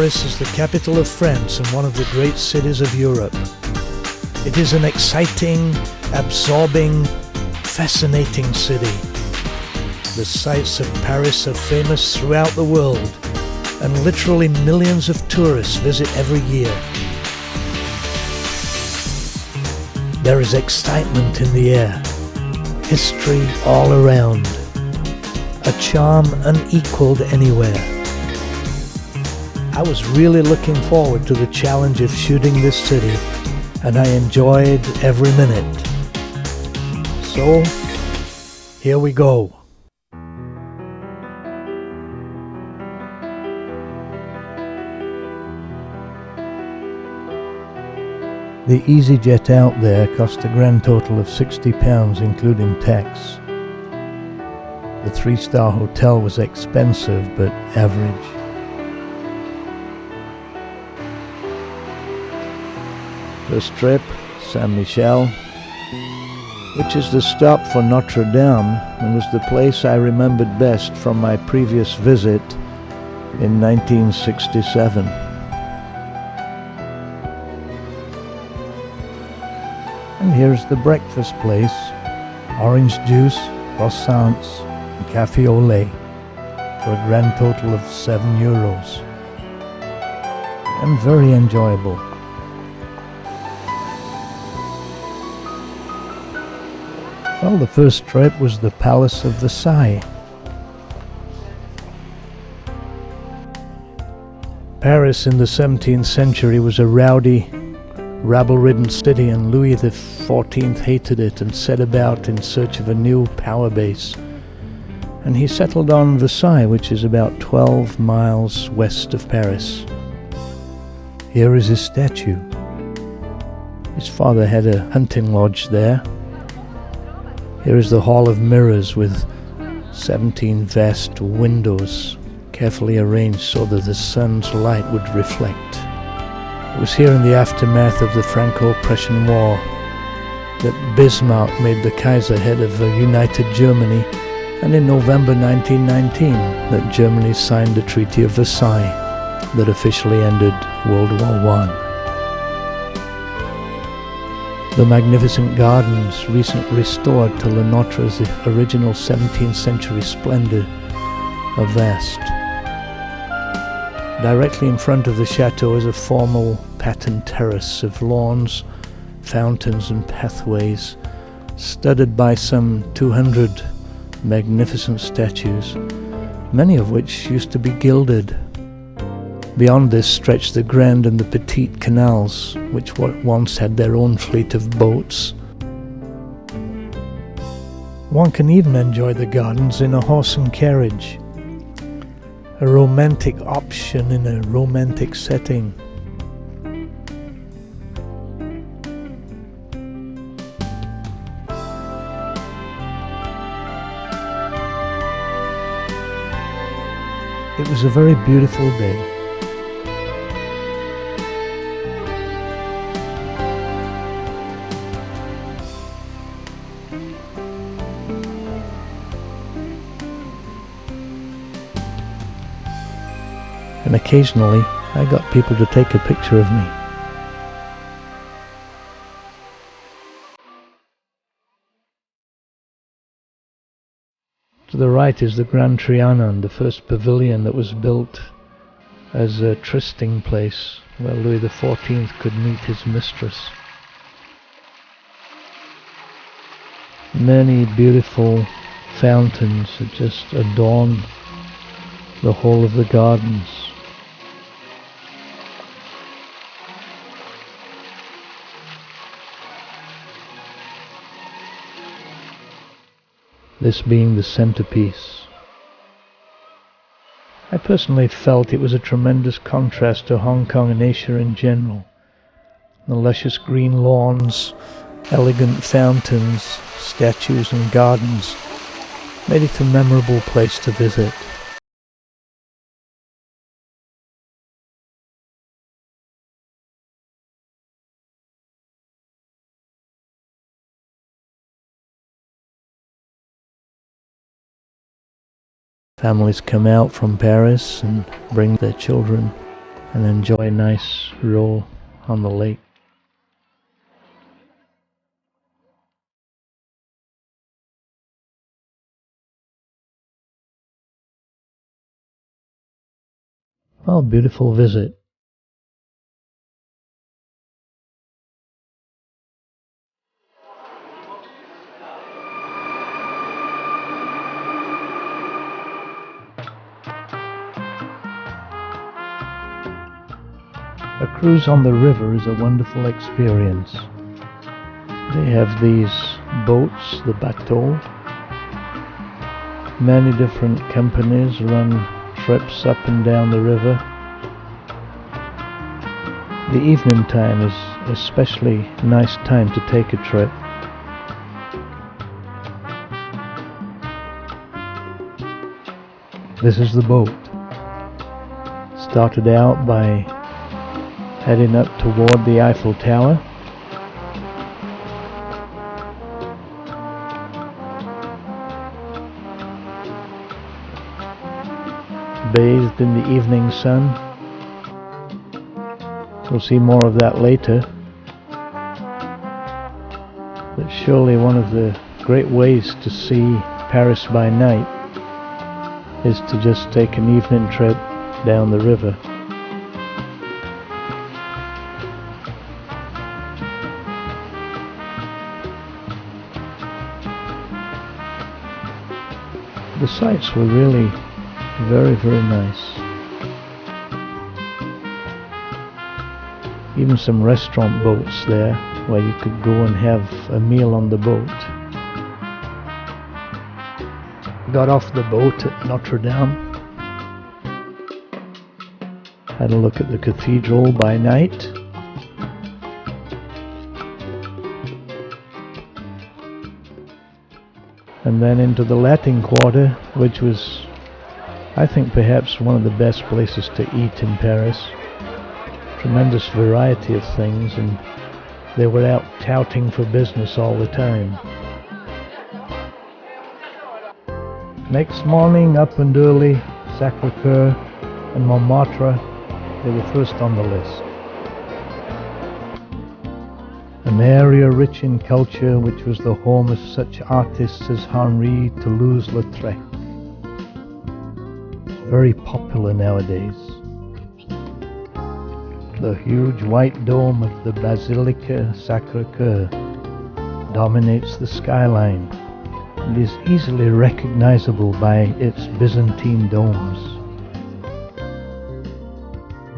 Paris is the capital of France and one of the great cities of Europe. It is an exciting, absorbing, fascinating city. The sights of Paris are famous throughout the world, and literally millions of tourists visit every year. There is excitement in the air, history all around, a charm unequaled anywhere. I was really looking forward to the challenge of shooting this city, and I enjoyed every minute. So, here we go. The EasyJet out there cost a grand total of £60 including tax. The 3-star hotel was expensive but average. First trip, Saint-Michel, which is the stop for Notre Dame and was the place I remembered best from my previous visit in 1967. And here's the breakfast place, orange juice, croissants and café au lait for a grand total of €7. And very enjoyable. Well, the first trip was the Palace of Versailles. Paris in the 17th century was a rowdy, rabble-ridden city, and Louis XIV hated it and set about in search of a new power base. And he settled on Versailles, which is about 12 miles west of Paris. Here is his statue. His father had a hunting lodge there. Here is the Hall of Mirrors with 17 vast windows carefully arranged so that the sun's light would reflect. It was here in the aftermath of the Franco-Prussian War that Bismarck made the Kaiser head of a united Germany, and in November 1919 that Germany signed the Treaty of Versailles that officially ended World War I. The magnificent gardens, recently restored to Le Nôtre's original 17th century splendor, are vast. Directly in front of the chateau is a formal patterned terrace of lawns, fountains and pathways, studded by some 200 magnificent statues, many of which used to be gilded. Beyond this stretched the Grand and the Petite canals, which once had their own fleet of boats. One can even enjoy the gardens in a horse and carriage, a romantic option in a romantic setting. It was a very beautiful day. And occasionally I got people to take a picture of me. To the right is the Grand Trianon, the first pavilion that was built as a trysting place where Louis XIV could meet his mistress. Many beautiful fountains that just adorn the whole of the gardens. This being the centerpiece. I personally felt it was a tremendous contrast to Hong Kong and Asia in general. The luscious green lawns, elegant fountains, statues and gardens made it a memorable place to visit. Families come out from Paris and bring their children. and enjoy a nice roll on the lake. Well, beautiful visit. A cruise on the river is a wonderful experience. They have these boats, the Bateau. Many different companies run trips up and down the river. The evening time is especially nice time to take a trip. This is the boat. Started out by heading up toward the Eiffel Tower. Bathed in the evening sun. We'll see more of that later. But surely one of the great ways to see Paris by night is to just take an evening trip down the river. The sights were really very, very nice. Even some restaurant boats there where you could go and have a meal on the boat. Got off the boat at Notre Dame. Had a look at the cathedral by night. And then into the Latin Quarter, which was, I think, perhaps one of the best places to eat in Paris. Tremendous variety of things, and they were out touting for business all the time. Next morning, up and early, Sacre Coeur and Montmartre, they were first on the list. An area rich in culture, which was the home of such artists as Henri Toulouse-Lautrec. Very popular nowadays. The huge white dome of the basilica Sacre Coeur dominates the skyline and is easily recognizable by its Byzantine domes.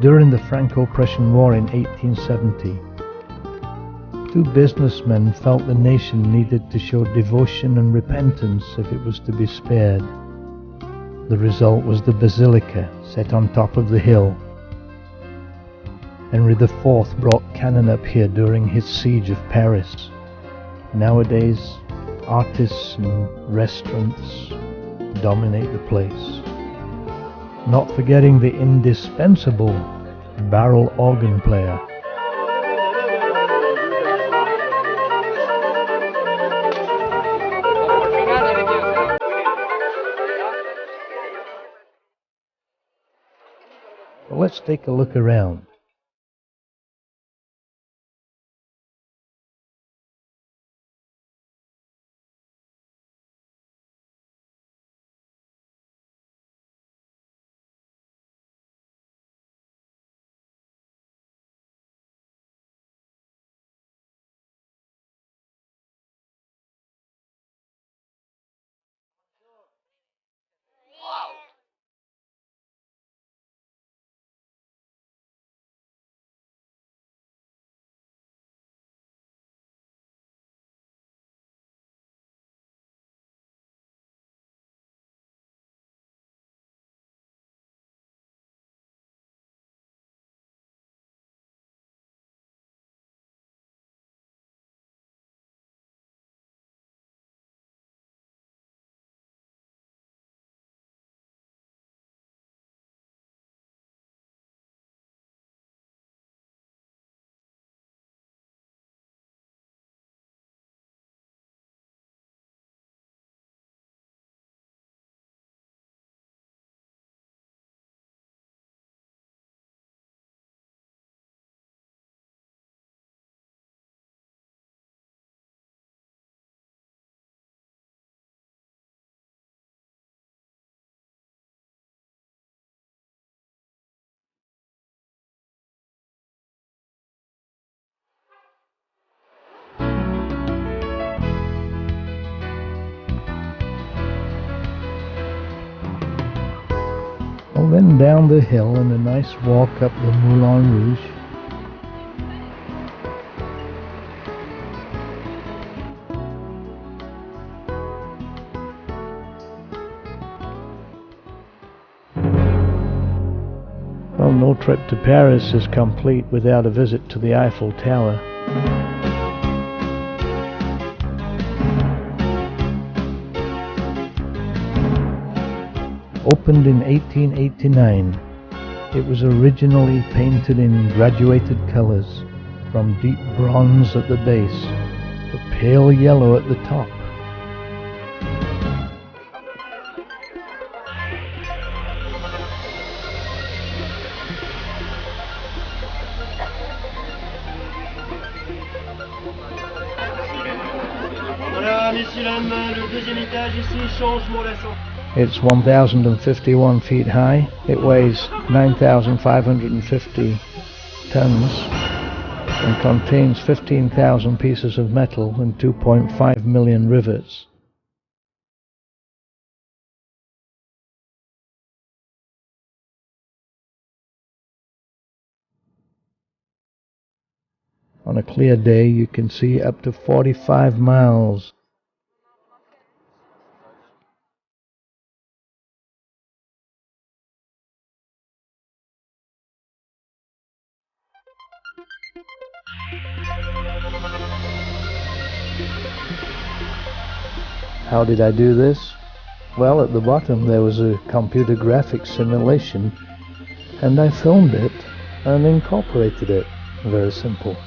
During the Franco-Prussian War in 1870, two businessmen felt the nation needed to show devotion and repentance if it was to be spared. The result was the basilica set on top of the hill. Henry IV brought cannon up here during his siege of Paris. Nowadays, artists and restaurants dominate the place. Not forgetting the indispensable barrel organ player. Well, let's take a look around. Well, then down the hill and a nice walk up the Moulin Rouge. Well, no trip to Paris is complete without a visit to the Eiffel Tower. Opened in 1889, it was originally painted in graduated colors, from deep bronze at the base to pale yellow at the top. Voilà, messieurs, dames, le deuxième étage ici, change mon laçon. It's 1,051 feet high. It weighs 9,550 tons and contains 15,000 pieces of metal and 2.5 million rivets. On a clear day, you can see up to 45 miles. How did I do this? Well, at the bottom there was a computer graphics simulation, and I filmed it and incorporated it. Very simple.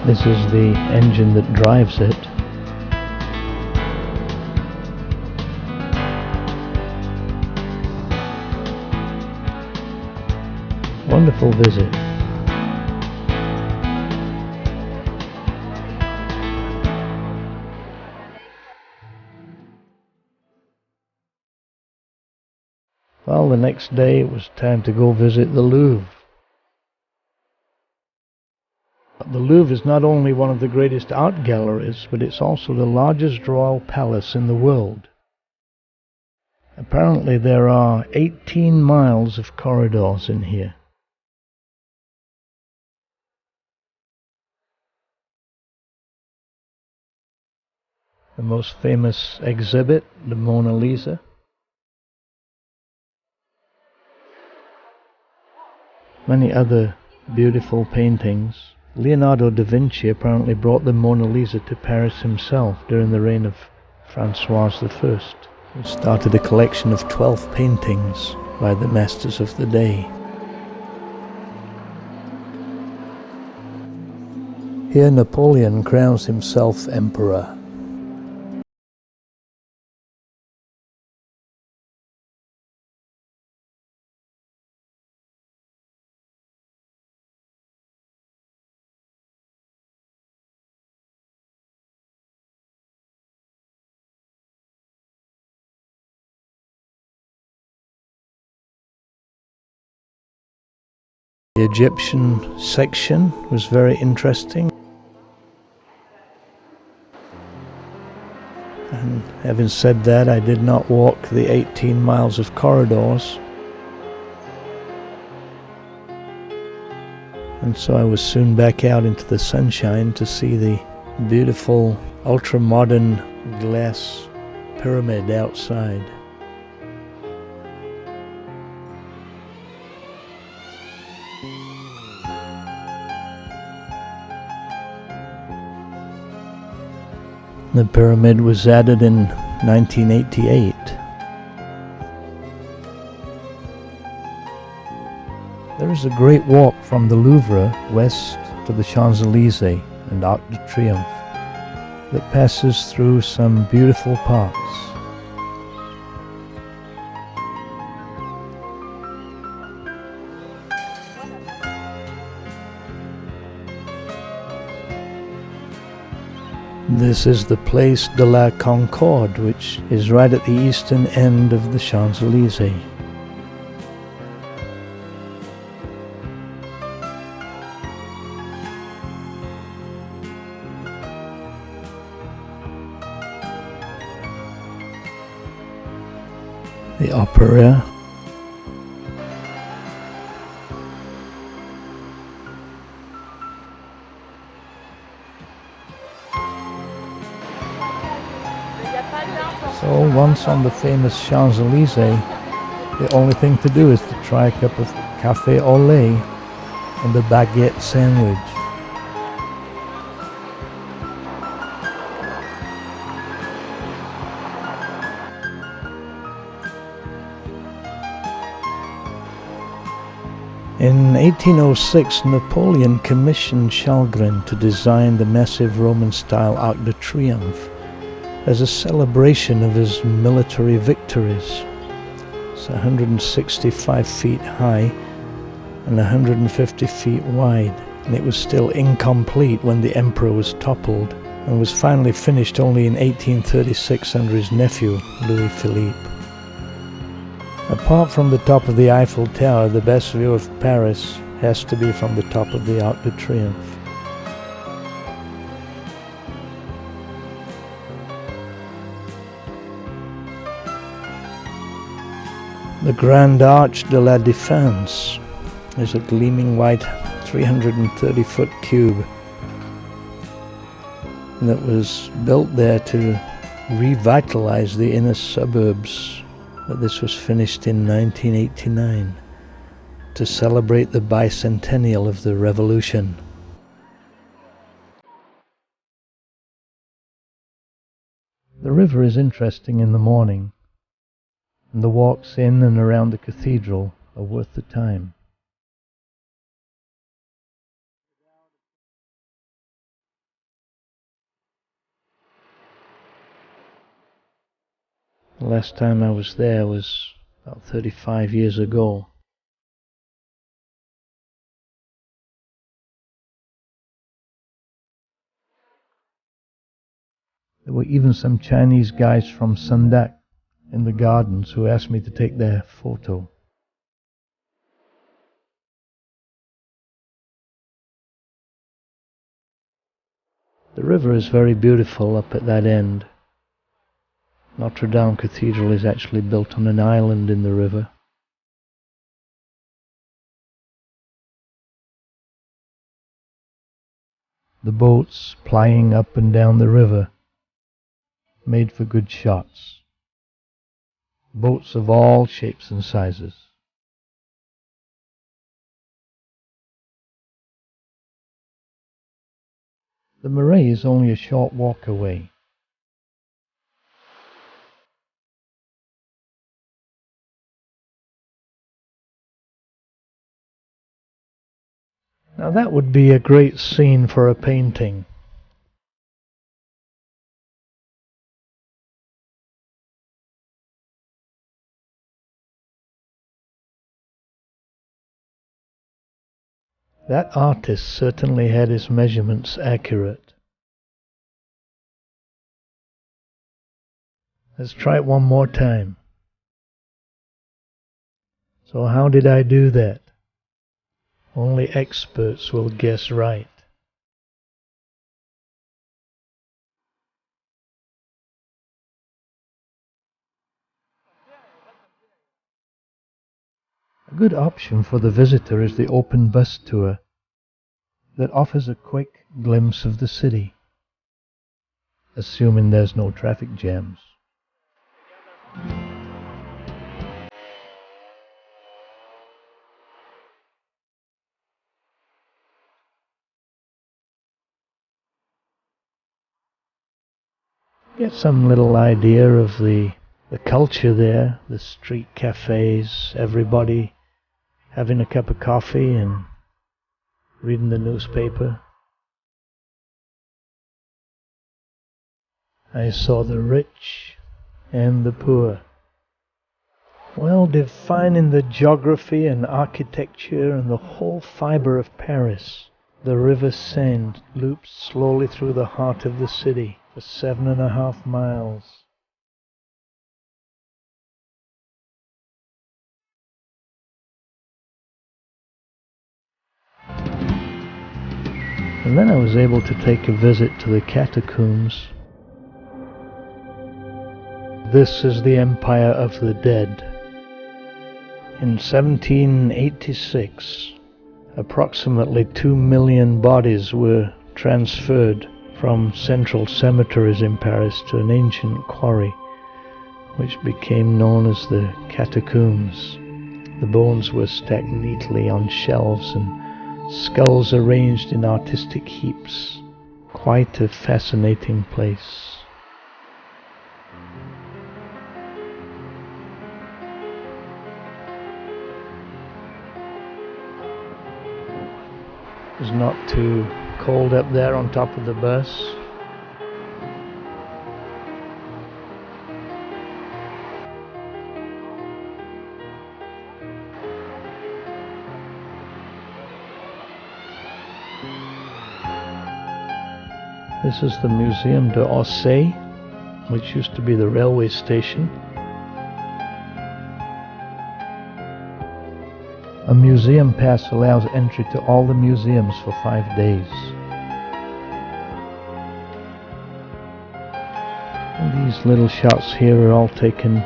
This is the engine that drives it. Wonderful visit. Well, the next day it was time to go visit the Louvre. The Louvre is not only one of the greatest art galleries, but it's also the largest royal palace in the world. Apparently there are 18 miles of corridors in here. The most famous exhibit, the Mona Lisa. Many other beautiful paintings. Leonardo da Vinci apparently brought the Mona Lisa to Paris himself during the reign of Francois I. He started a collection of 12 paintings by the masters of the day. Here Napoleon crowns himself emperor. The Egyptian section was very interesting. And having said that, I did not walk the 18 miles of corridors. And so I was soon back out into the sunshine to see the beautiful ultra-modern glass pyramid outside. The pyramid was added in 1988. There is a great walk from the Louvre west to the Champs-Elysees and Arc de Triomphe that passes through some beautiful parks. This is the Place de la Concorde, which is right at the eastern end of the Champs-Elysees. The Opera. So once on the famous Champs-Elysees, the only thing to do is to try a cup of café au lait and a baguette sandwich. In 1806, Napoleon commissioned Chalgrin to design the massive Roman-style Arc de Triomphe as a celebration of his military victories. It's 165 feet high and 150 feet wide, and it was still incomplete when the emperor was toppled, and was finally finished only in 1836 under his nephew, Louis Philippe. Apart from the top of the Eiffel Tower, the best view of Paris has to be from the top of the Arc de Triomphe. The Grand Arch de la Défense is a gleaming white 330-foot cube that was built there to revitalize the inner suburbs, but this was finished in 1989 to celebrate the bicentennial of the Revolution. The river is interesting in the morning, and the walks in and around the cathedral are worth the time. The last time I was there was about 35 years ago. There were even some Chinese guys from Sandak in the gardens who asked me to take their photo. The river is very beautiful up at that end. Notre Dame Cathedral is actually built on an island in the river. The boats plying up and down the river made for good shots. Boats of all shapes and sizes. The Marais is only a short walk away. Now that would be a great scene for a painting. That artist certainly had his measurements accurate. Let's try it one more time. So how did I do that? Only experts will guess right. A good option for the visitor is the open bus tour that offers a quick glimpse of the city, assuming there's no traffic jams. Get some little idea of the culture there, the street cafes, everybody having a cup of coffee and reading the newspaper. I saw the rich and the poor, well defining the geography and architecture and the whole fiber of Paris The river Seine loops slowly through the heart of the city for 7.5 miles. And then I was able to take a visit to the Catacombs. This is the Empire of the Dead. In 1786, approximately 2 million bodies were transferred from central cemeteries in Paris to an ancient quarry, which became known as the Catacombs. The bones were stacked neatly on shelves and skulls arranged in artistic heaps. Quite a fascinating place. It's not too cold up there on top of the bus. This is the Museum d'Orsay, which used to be the railway station. A museum pass allows entry to all the museums for 5 days. And these little shots here are all taken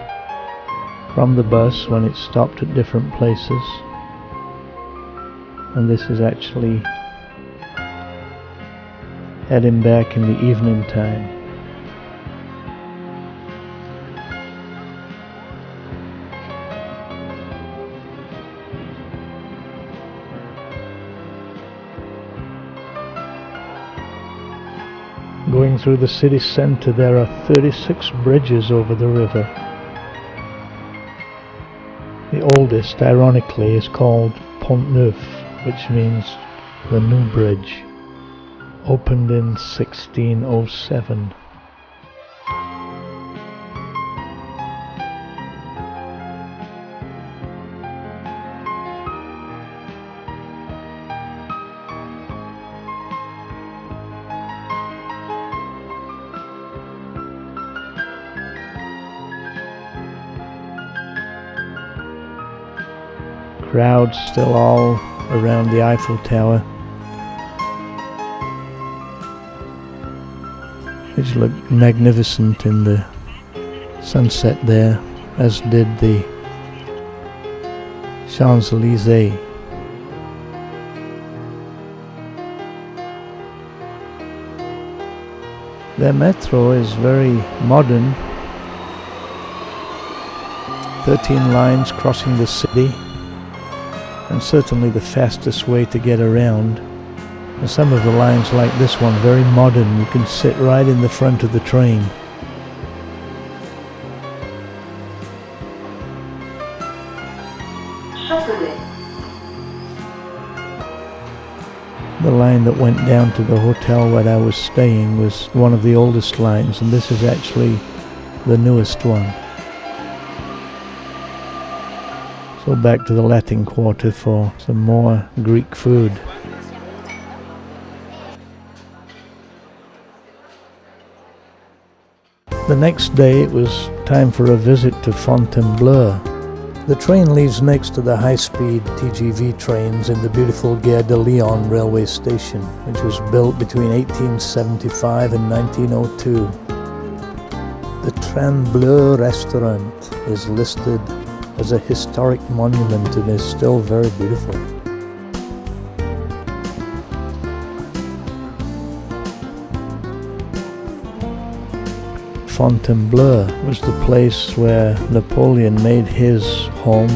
from the bus when it stopped at different places. And this is actually heading back in the evening time. Going through the city centre, there are 36 bridges over the river. The oldest, ironically, is called Pont Neuf, which means the new bridge. Opened in 1607. Crowds still all around the Eiffel Tower, which looked magnificent in the sunset there, as did the Champs-Elysees. Their metro is very modern. 13 lines crossing the city, and certainly the fastest way to get around. And some of the lines, like this one, very modern. You can sit right in the front of the train. The line that went down to the hotel where I was staying was one of the oldest lines, and this is actually the newest one. So back to the Latin Quarter for some more Greek food. The next day it was time for a visit to Fontainebleau. The train leaves next to the high-speed TGV trains in the beautiful Gare de Lyon railway station, which was built between 1875 and 1902. The Train Bleu restaurant is listed as a historic monument and is still very beautiful. Fontainebleau was the place where Napoleon made his home.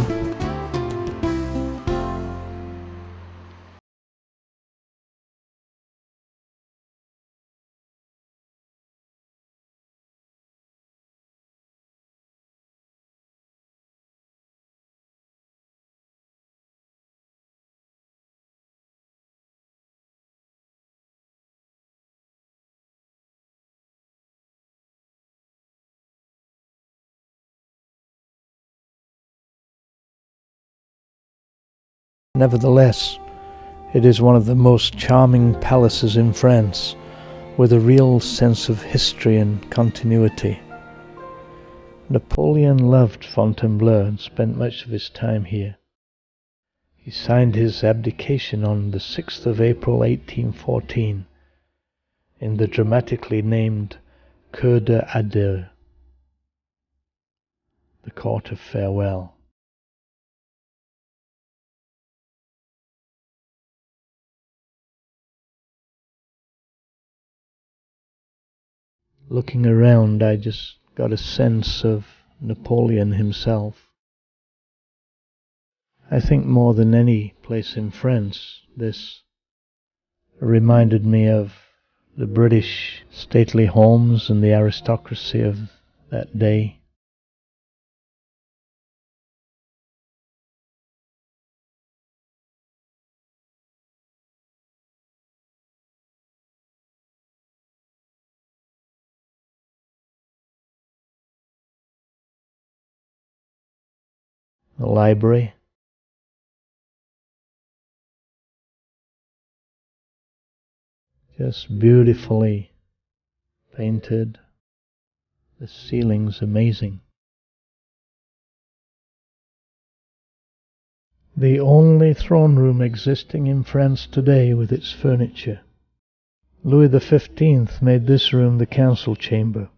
Nevertheless, It is one of the most charming palaces in France, with a real sense of history and continuity. Napoleon loved Fontainebleau and spent much of his time here. He signed his abdication on the 6th of April 1814 in the dramatically named Cour d'Adieu, the Court of Farewell. Looking around, I just got a sense of Napoleon himself. I think more than any place in France, this reminded me of the British stately homes and the aristocracy of that day. The library. Just beautifully painted. The ceiling's amazing. The only throne room existing in France today with its furniture. Louis XV made this room the council chamber.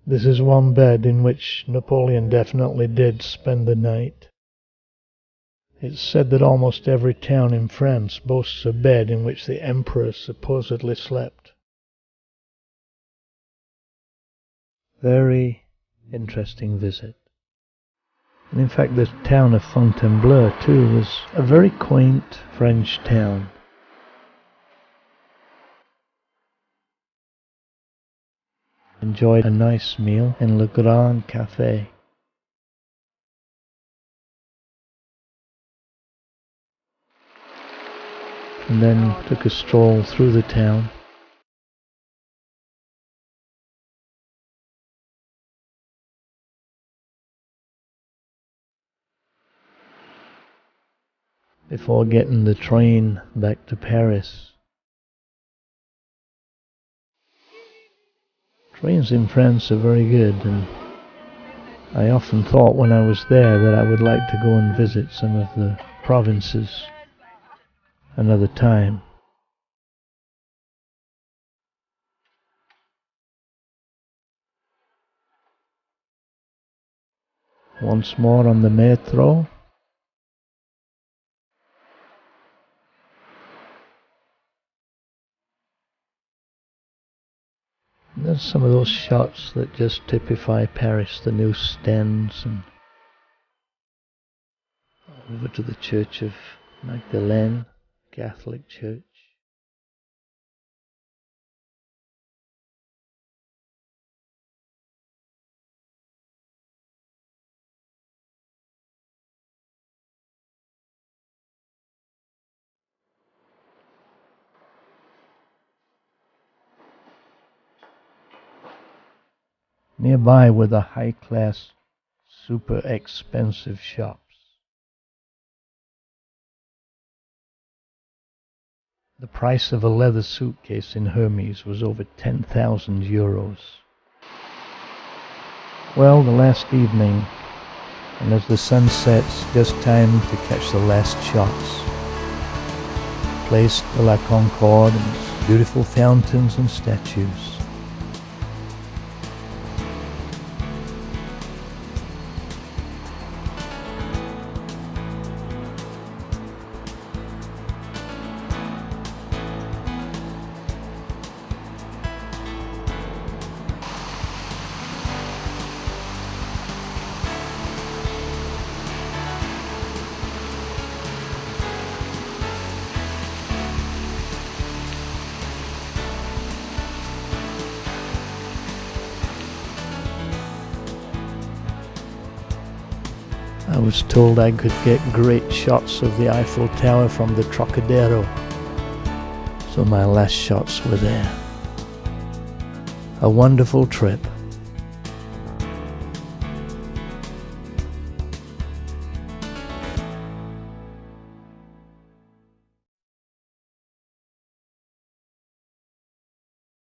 This is one bed in which Napoleon definitely did spend the night. It's said that almost every town in France boasts a bed in which the emperor supposedly slept. Very interesting visit. And in fact, the town of Fontainebleau too was a very quaint French town. Enjoyed a nice meal in Le Grand Café. And then took a stroll through the town. Before getting the train back to Paris. Trains in France are very good, and I often thought when I was there that I would like to go and visit some of the provinces another time. Once more on the metro. There's some of those shots that just typify Paris, the new stands, and over to the Church of Magdalene, Catholic Church. Nearby were the high-class, super expensive shops. The price of a leather suitcase in Hermes was over 10,000 euros. Well, the last evening, and as the sun sets, just time to catch the last shots. Place de la Concorde and its beautiful fountains and statues. I was told I could get great shots of the Eiffel Tower from the Trocadero, so my last shots were there. A wonderful trip.